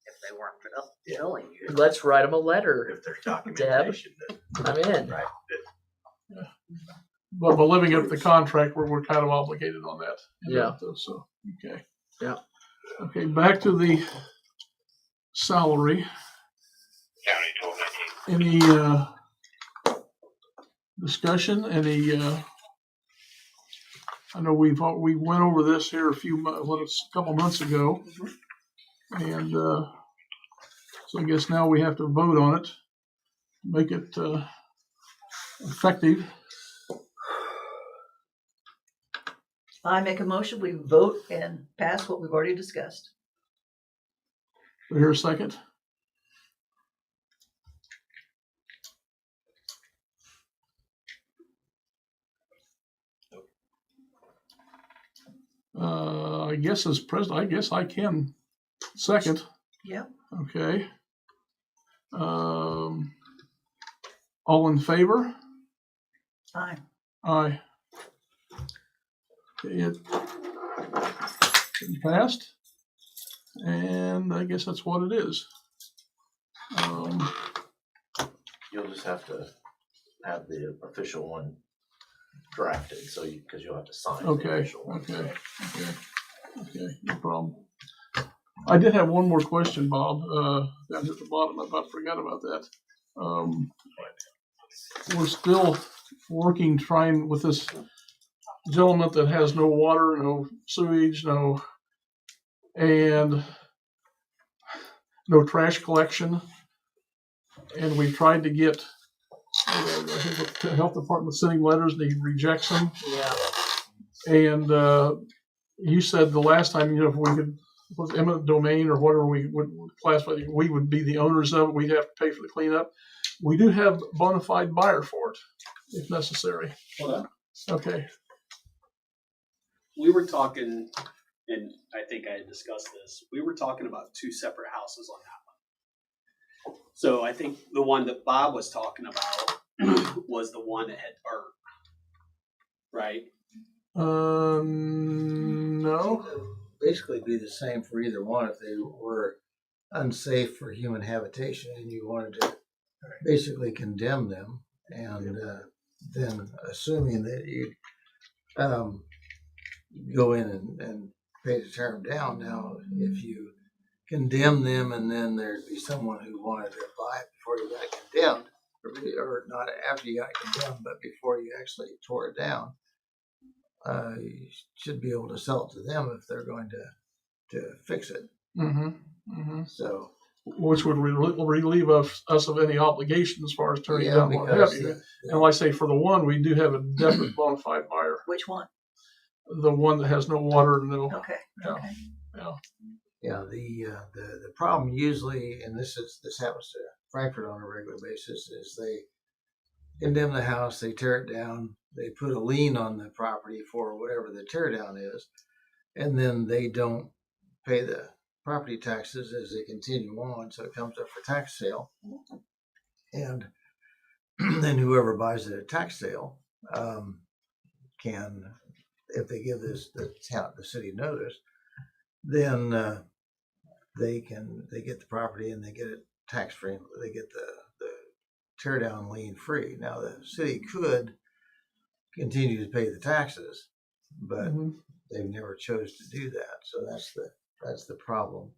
if they weren't billing you. let's write them a letter. If there's documentation that I'm in. right, But living up to the contract, we're kind of obligated on that. Yeah. So, okay. Yeah. Okay, back to the salary. Any discussion? I know we went over this here a couple months ago, and so I guess now we have to vote on it, make it effective. I make a motion, we vote and pass what we've already discussed. Do I hear a second? I guess as president, I guess I can second. Yeah. Okay. All in favor? Aye. Aye. Okay, it passed, and I guess that's what it is. You'll just have to have the official one drafted, so because you'll have to sign the Okay, official one. okay, no problem. I did have one more question, Bob, down here at the bottom. I about forgot about that. We're still working, trying with this gentleman that has no water, no sewage, and no trash collection. And we tried to get, I think the health department sending letters, and he rejects them. Yeah. And you said the last time, if we could, was eminent domain or whatever we would classify, we would be the owners of it. We'd have to pay for the cleanup. We do have bona fide buyer for it, if necessary. Hold on. Okay. We were talking, and I think I had discussed this. We were talking about 2 separate houses on that one. So I think the one that Bob was talking about was the one that had burnt, right? No. Basically be the same for either one if they were unsafe for human habitation and you wanted to basically condemn them, and then assuming that you go in and pay to tear them down. Now, if you condemn them and then there'd be someone who wanted to buy it before you got condemned, or not after you got condemned, but before you actually tore it down, you should be able to sell it to them if they're going to fix it. Mm-hmm. Mm-hmm. So, which would relieve us of any obligation as far as turning down what have you. And like I say, for the one, we do have a definite bona fide buyer. Which one? The one that has no water, no. Okay. Yeah. Okay. Yeah. Yeah. The problem usually, and this happens to Frankfurt on a regular basis, is they condemn the house, they tear it down, they put a lien on the property for whatever the tear down is, and then they don't pay the property taxes as they continue on, so it comes up for tax sale. And then whoever buys it at tax sale can, if they give the city notice, then they get the property and they get it tax free. They get the tear down lien free. Now the city could continue to pay the taxes, but they've never chose to do that. So that's the problem.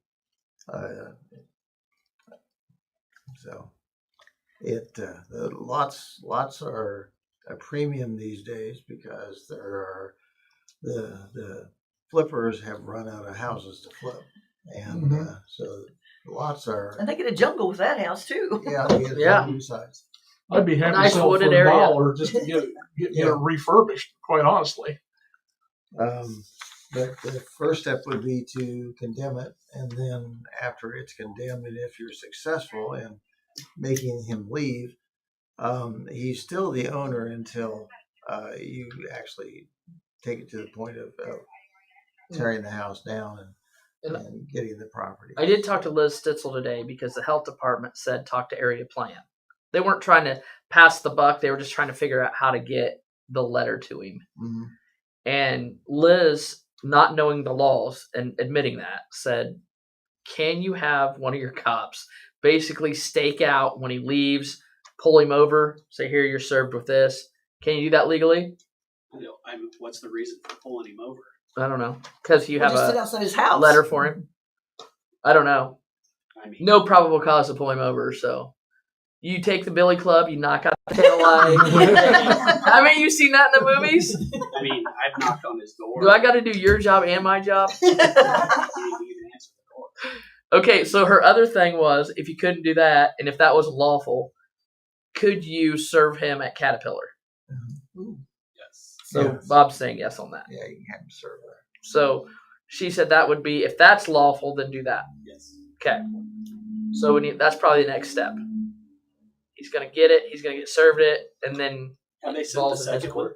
So the lots are a premium these days because the flippers have run out of houses to flip, and so lots are. And they get a jungle with that house too. Yeah, they get besides. I'd be happy to sell it for $1 just to get it refurbished, quite honestly. But the first step would be to condemn it, and then after it's condemned, and if you're successful in making him leave, he's still the owner until you actually take it to the point of tearing the house down and getting the property. I did talk to Liz Stitzel today because the health department said talk to area plan. They weren't trying to pass the buck. They were just trying to figure out how to get the letter to him. Mm-hmm. And Liz, not knowing the laws and admitting that, said, can you have one of your cops basically stake out when he leaves, pull him over, say, here, you're served with this? Can you do that legally? What's the reason for pulling him over? I don't know. Because you have just sit outside his a house. letter for him. I don't know. No probable cause to pull him over, so you take the billy club, you knock out the tail light. Haven't you seen that in the movies? I mean, I've knocked on his door. Do I got to do your job and my job? Okay, so her other thing was, if you couldn't do that, and if that wasn't lawful, could you serve him at Caterpillar? Yes. So Bob's saying yes on that. Yeah, you can have him serve there. So she said that would be, if that's lawful, then do that. Yes. Okay. So that's probably the next step. He's going to get it. He's going to get served it. And then have they sent the second one?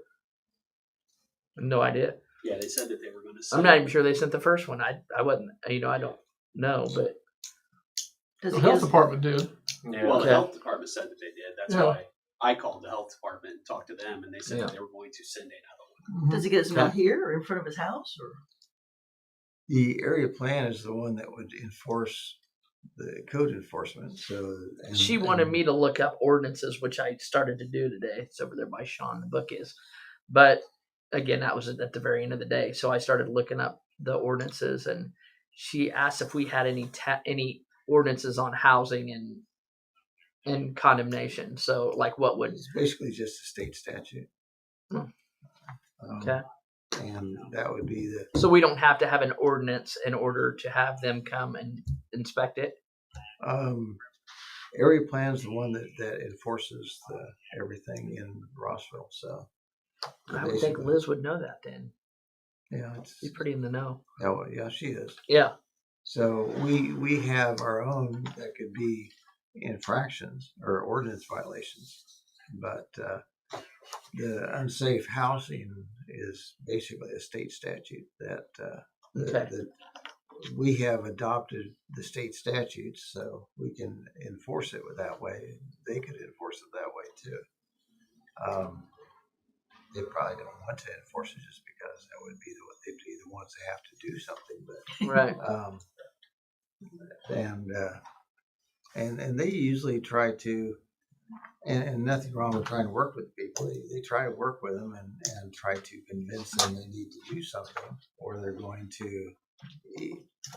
No idea. Yeah, they said that they were going to. I'm not even sure they sent the first one. I wasn't. I don't know, but Does The he health get his, department did. Yeah. Well, the Okay. health department said that they did. That's Yeah. why I called the health department and talked to them, and they said Yeah. that they were going to send another one. does he get his Okay. mail here or in front of his house or? The area plan is the one that would enforce the code enforcement. So she wanted me to look up ordinances, which I started to do today. It's over there by Sean. The book is, but again, that was at the very end of the day. So I started looking up the ordinances, and she asked if we had any ordinances on housing and condemnation. So like, what would? It's basically just a state statute. Hmm. Okay. And that would be the So we don't have to have an ordinance in order to have them come and inspect it. area plan is the one that enforces everything in Rossville. So I would think basically, Liz would know that then. yeah, She's pretty in the know. yeah, she is. Yeah. So we have our own that could be infractions or ordinance violations, but the unsafe housing is basically a state statute that Okay. that we have adopted the state statutes, so we can enforce it that way. They could enforce it that way too. They probably don't want to enforce it just because that would be they'd be the ones that have to do something, but Right. And they usually try to, and nothing wrong with trying to work with people. They try to work with them and try to convince them they need to do something, or they're going to.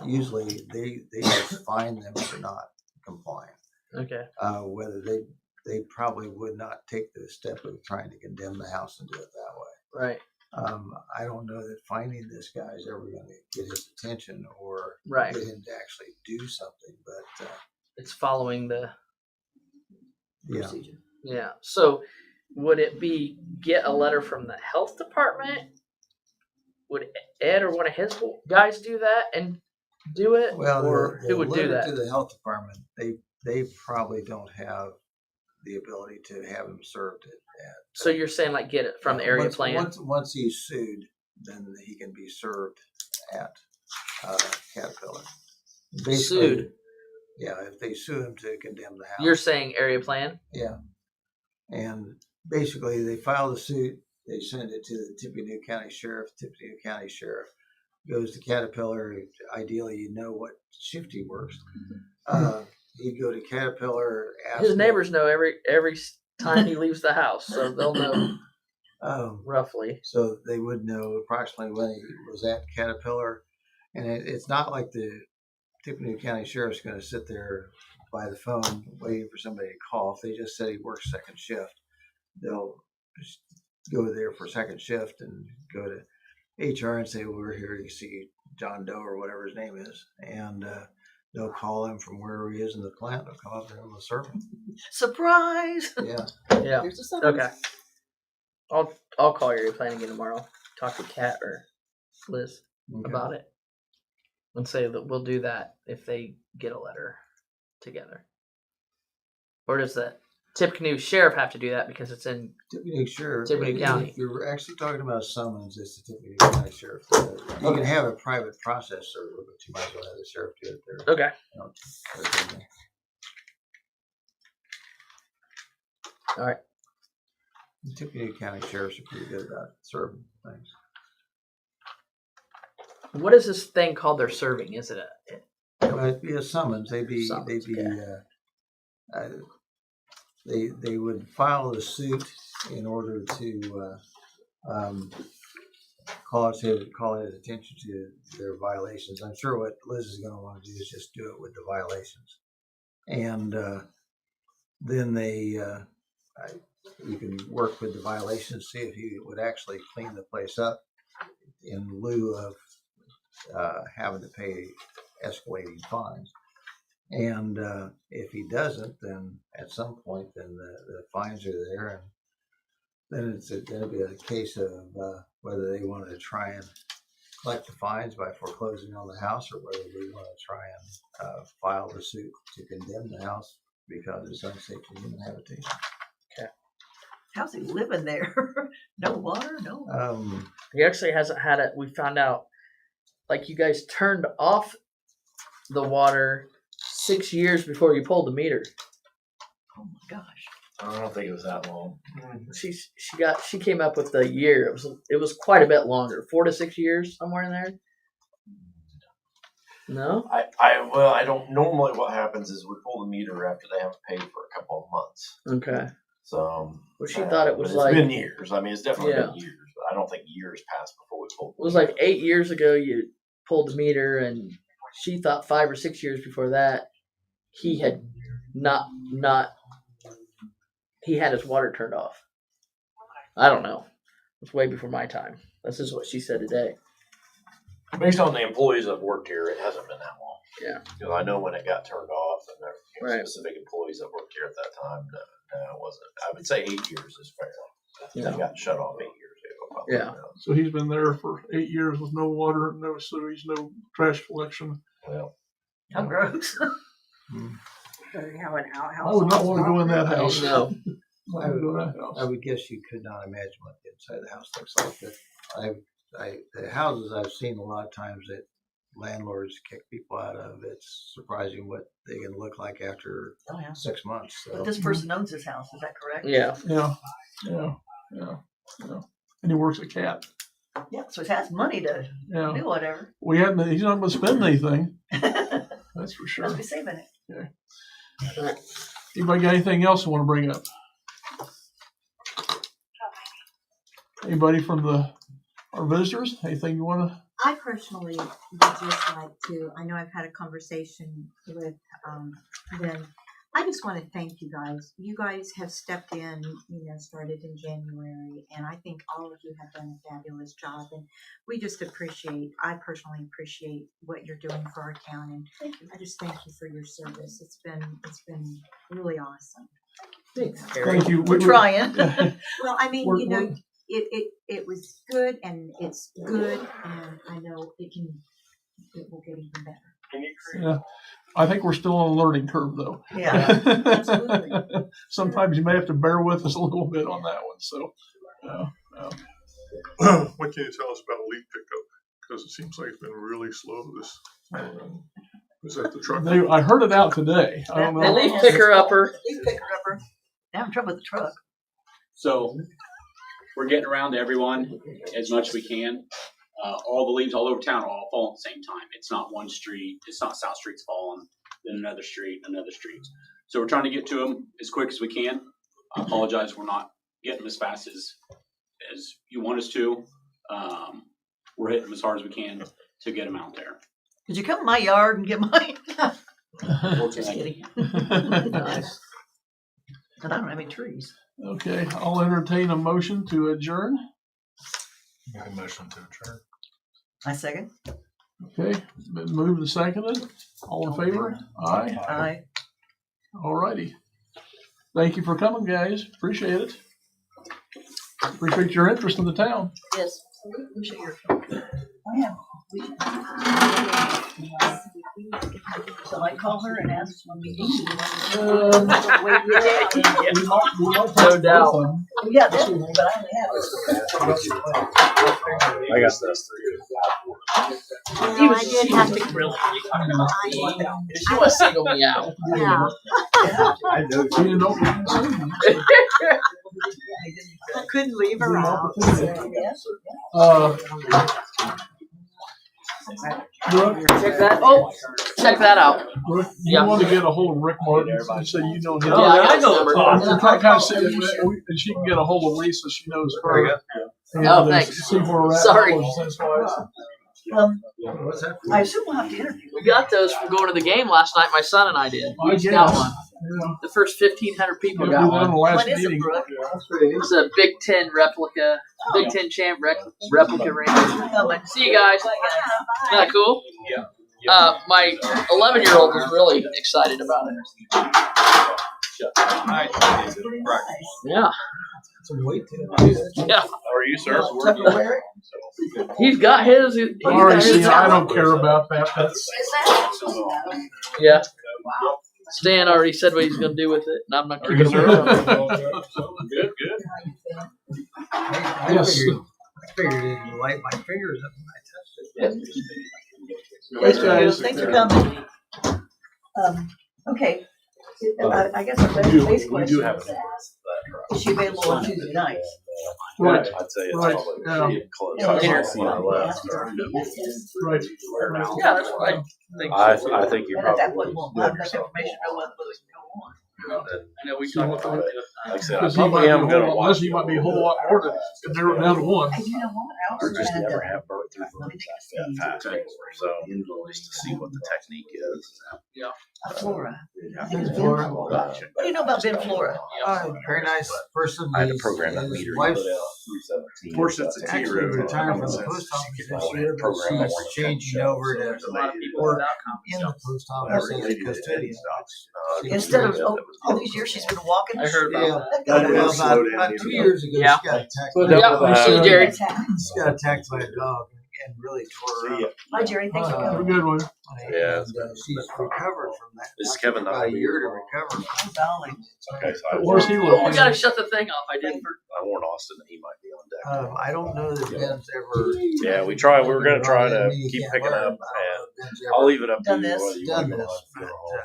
Usually, they just fine them for not complying. Okay. Whether they probably would not take the step of trying to condemn the house and do it that way. Right. I don't know that finding this guy is ever going to get his attention or Right. get him to actually do something, but It's following the yeah. procedure. Yeah. So would it be get a letter from the health department? Would Ed or one of his guys do that and do it? Well, or the who would do letter that? to the health department, they probably don't have the ability to have him served at. So you're saying like get it from the area plan? Once he's sued, then he can be served at Caterpillar. Basically, Sued? Yeah, if they sue him to condemn the house. You're saying area plan? Yeah. And basically, they file the suit, they send it to the Tippecanoe County Sheriff. Tippecanoe County Sheriff goes to Caterpillar. Ideally, you know what shift he works. He'd go to Caterpillar. His neighbors know every time he leaves the house, so they'll know roughly. So they would know approximately when he was at Caterpillar. And it's not like the Tippecanoe County Sheriff's going to sit there by the phone waiting for somebody to call. If they just said he works second shift, they'll just go there for second shift and go to HR and say, well, we're here to see John Doe or whatever his name is. And they'll call him from wherever he is in the plant. They'll come up there and they'll serve him. Surprise! Yeah. Yeah. Here's the summons. Okay. I'll call area plan again tomorrow. Talk to Kat or Liz about it. And say that we'll do that if they get a letter together. Or does the Tippecanoe Sheriff have to do that because it's in Tippecanoe Sheriff. Tippecanoe County? If you're actually talking about summons, it's the Tippecanoe County Sheriff. You can have a private process server, but you might as well have the sheriff do it there. Okay. All right. The Tippecanoe County Sheriffs are pretty good about serving things. What is this thing called they're serving? Is it It'd be a summons. They would file the suit in order to call his attention to their violations. I'm sure what Liz is going to want to do is just do it with the violations, and then you can work with the violations, see if he would actually clean the place up in lieu of having to pay escalating fines. And if he doesn't, then at some point, then the fines are there, and then it'll be a case of whether they want to try and collect the fines by foreclosing on the house, or whether they want to try and file the suit to condemn the house because it's unsafe for human habitation. Okay. How's he living there? No water, no. He actually hasn't had it. We found out, like, you guys turned off the water 6 years before you pulled the meter. Oh my gosh. I don't think it was that long. She came up with the year. It was quite a bit longer, 4 to 6 years, somewhere in there. No. I don't. Normally, what happens is we pull the meter after they haven't paid for a couple of months. Okay. So. Well, she thought it was but it's been years. I mean, it's definitely been years. But I don't think years passed before we pulled. It was like 8 years ago you pulled the meter, and she thought 5 or 6 years before that he had not he had his water turned off. I don't know. It was way before my time. This is what she said today. Based on the employees that worked here, it hasn't been that long. Yeah. Because I know when it got turned off, and there were Right. specific employees that worked here at that time. No, it wasn't. I would say 8 years is fair. Yeah. They got shut off 8 years ago. Probably. Yeah. So he's been there for 8 years with no water, no sewage, no trash collection. Well, How gross. So you have an outhouse. I would not on want to go in that property. house. No. I would go in that house. I would guess you could not imagine what the inside of the house looks like. But the houses I've seen a lot of times that landlords kick people out of, it's surprising what they can look like after Oh, yeah. 6 months. So. But this person owns his house, is that correct? Yeah. Yeah. And he works at CAT. Yeah, so he has money to Yeah. do whatever. He's not going to spend anything. That's for sure. Must be saving it. Yeah. Anybody got anything else you want to bring up? Anybody from our visitors? Anything you want to? I personally would just like to, I know I've had a conversation with them. I just want to thank you guys. You guys have stepped in, started in January, and I think all of you have done a fabulous job. And we just I personally appreciate what you're doing for our town. And I just thank you for your service. It's been really awesome. Thanks, Thank you. We're trying. Well, I mean, We're- it was good, and it's good, and I know it will get even better. Yeah. I think we're still on a learning curve, though. Yeah. Absolutely. Sometimes you may have to bear with us a little bit on that one. So, What can you tell us about leaf pickup? Because it seems like it's been really slow. Is that the truck? I heard it out today. I don't The know. leaf picker upper. Leaf picker upper. Now I'm in trouble with the truck. So we're getting around to everyone as much as we can. All the leaves all over town all fall at the same time. It's not one street. It's not South Street's falling, then another street. So we're trying to get to them as quick as we can. I apologize, we're not getting them as fast as you want us to. We're hitting them as hard as we can to get them out there. Could you come to my yard and get mine? Just kidding. Nice. But I don't have any trees. Okay, I'll entertain a motion to adjourn. Make a motion to adjourn. I second. Okay, been moved and seconded. All in favor? Aye. Aye. All righty. Thank you for coming, guys. Appreciate it. Appreciate your interest in the town. Yes. Appreciate your. Oh, yeah. So I call her and ask when we need No doubt. Yeah, this one, but I only have it. I guess that's 3. No, I did have to. She was to single me out. Yeah. I know. You didn't know. I couldn't leave her out. Brooke, Check that out. Brooke, you want to get a hold of Rick Martin and say you know him. Yeah, I know the And kind of see, and she can get a hold of Lisa. She knows her. And, Oh, thanks. See where we're at. Sorry. I assume we'll have to interview. We got those from going to the game last night. My son and I did. I We got guess. one. Yeah. The first 1,500 people Yeah, got we won one. the last What is it, meeting. Brooke? It's a Big Ten replica, Big Ten champ replica ring. See you guys. Isn't that cool? Yeah. My 11-year-old was really excited about it. Yeah. Yeah. How are you, sir? He's got his. All right, see, I don't care about that. That's, Yeah. Stan already said what he's going to do with it, and I'm not keeping Good, him around. Good. Yes. I figured it'd light my fingers up when I touched it. Thanks, guys. Thanks for coming. Okay. I guess our base question is, is she available on Tuesday night? Right. I'd say it's Right. probably Yeah. getting close. Yeah. Right. Yeah, that's what I think. I think you're And at that probably. point, we'll have enough information to know whether we can go on. I know we talked about it. Like I said, I Because he might probably be a am whole gonna lot, watch. less, he might be a whole lot more to narrow it down to one. And you know what Or else? just And, never have birth through let me birth think of that this. fast before. So just to see what the technique is. Flora. I think it's Flora. What do you know about Ben Flora? Very nice person. had to program that meter. His wife Four sets of T actually road. retired from the post office this year, but she's changing over to There's a lot of people work without in the copies. post office as a custodian. Instead of, all these years she's been walking. I heard about that. Yeah, well, about 2 years ago, Yeah. she got attacked. Yeah, see you, Jerry. She got attacked by a dog and really tore her up. Hi, Jerry. Thanks for Have a coming. good one. Yeah. And she's recovered from that. Is Kevin not About gonna a be year to here? recover. Oh, golly. Okay, so Where's he Oh, we located? got to shut the thing off. I didn't. I warned Austin that he might be on deck. I don't know that Ben's ever. Yeah, we try. We were gonna try to You keep can't picking learn. up, I don't know and if Ben's I'll ever leave it up to Done you this. whether you done want to this, go but, home.